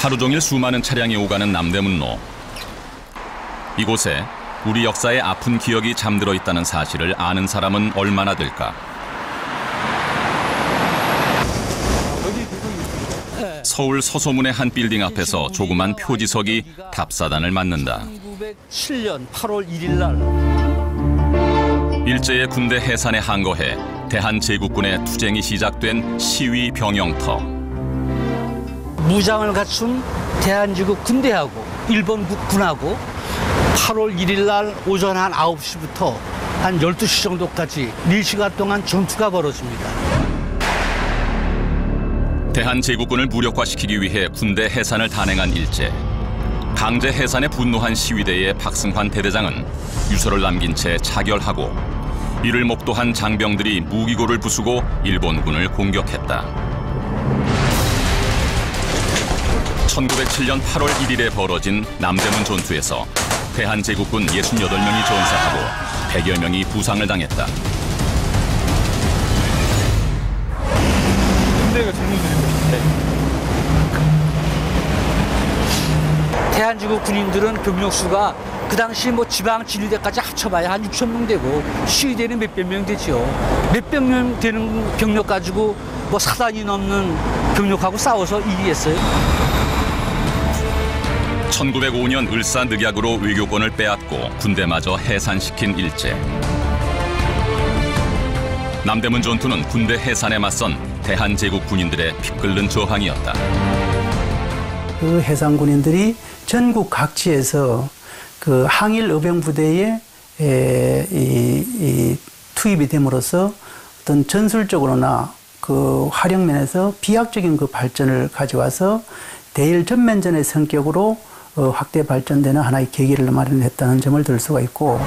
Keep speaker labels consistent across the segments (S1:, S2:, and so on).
S1: 하루 종일 수많은 차량이 오가는 남대문로. 이곳에 우리 역사의 아픈 기억이 잠들어 있다는 사실을 아는 사람은 얼마나 될까? 서울 서소문의 한 빌딩 앞에서 조그만 표지석이 답사단을 맞는다.
S2: 1907년 8월 1일 날
S1: 일제의 군대 해산에 항거해 대한제국군의 투쟁이 시작된 시위 병영터.
S2: 무장을 갖춘 대한제국 군대하고 일본 군하고 8월 1일 날 오전 한 9시부터 한 12시 정도까지 4시간 동안 전투가 벌어집니다.
S1: 대한제국군을 무력화시키기 위해 군대 해산을 단행한 일제. 강제 해산에 분노한 시위대의 박승환 대대장은 유서를 남긴 채 자결하고 이를 목도한 장병들이 무기고를 부수고 일본군을 공격했다. 1907년 8월 1일에 벌어진 남대문 전투에서 대한제국군 68명이 전사하고 100여 명이 부상을 당했다.
S3: 군대가 젊은들입니다.
S2: 대한제국 군인들은 병력수가 그 당시 지방 진위대까지 합쳐봐야 한 6천 명 되고 시위대는 몇백 명 되죠. 몇백 명 되는 병력 가지고 사단이 넘는 병력하고 싸워서 이기겠어요?
S1: 1905년 을사늑약으로 외교권을 빼앗고 군대마저 해산시킨 일제. 남대문 전투는 군대 해산에 맞선 대한제국 군인들의 피 끓는 저항이었다.
S4: 그 해산 군인들이 전국 각지에서 그 항일 의병부대에 투입이 됨으로써 어떤 전술적으로나 그 활용면에서 비약적인 그 발전을 가져와서 대일 전면전의 성격으로 확대 발전되는 하나의 계기를 마련했다는 점을 들 수가 있고,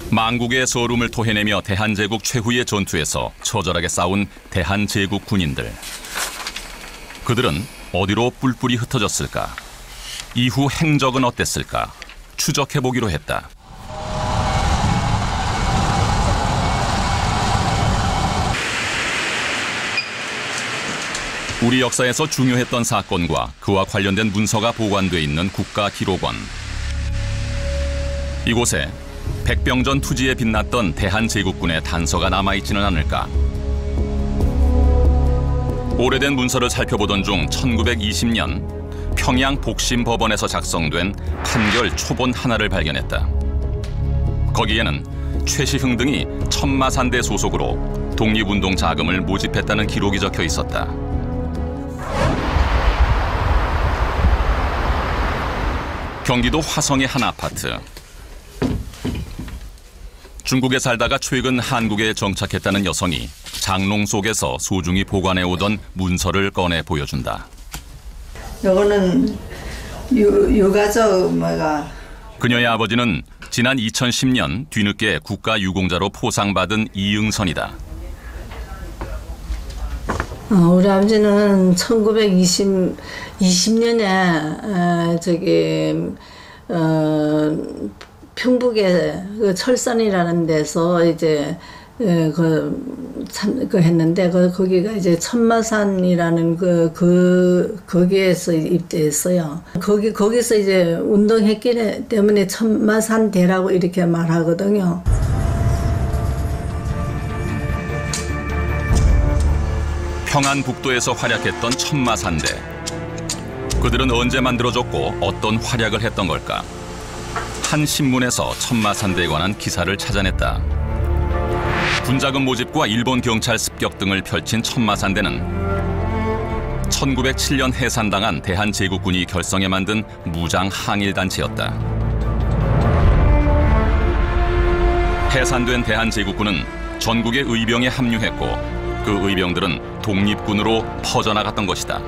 S1: 망국의 서름을 토해내며 대한제국 최후의 전투에서 처절하게 싸운 대한제국 군인들. 그들은 어디로 뿔뿔이 흩어졌을까? 이후 행적은 어땠을까? 추적해보기로 했다. 우리 역사에서 중요했던 사건과 그와 관련된 문서가 보관돼 있는 국가기록원. 이곳에 백병전 투지에 빛났던 대한제국군의 단서가 남아있지는 않을까. 오래된 문서를 살펴보던 중 1920년 평양 복심법원에서 작성된 판결 초본 하나를 발견했다. 거기에는 최시흥 등이 천마산대 소속으로 독립운동 자금을 모집했다는 기록이 적혀 있었다. 경기도 화성의 한 아파트. 중국에 살다가 최근 한국에 정착했다는 여성이 장롱 속에서 소중히 보관해오던 문서를 꺼내 보여준다.
S5: 요거는 유가족
S1: 그녀의 아버지는 지난 2010년 뒤늦게 국가유공자로 포상받은 이응선이다.
S5: 우리 아버지는 1920년에 평북의 그 철산이라는 데서 이제 했는데 거기가 이제 천마산이라는 거기에서 입대했어요. 거기서 이제 운동했기 때문에 천마산대라고 이렇게 말하거든요.
S1: 평안북도에서 활약했던 천마산대. 그들은 언제 만들어졌고 어떤 활약을 했던 걸까? 한 신문에서 천마산대에 관한 기사를 찾아냈다. 군자금 모집과 일본 경찰 습격 등을 펼친 천마산대는 1907년 해산당한 대한제국군이 결성해 만든 무장 항일단체였다. 해산된 대한제국군은 전국의 의병에 합류했고 그 의병들은 독립군으로 퍼져나갔던 것이다.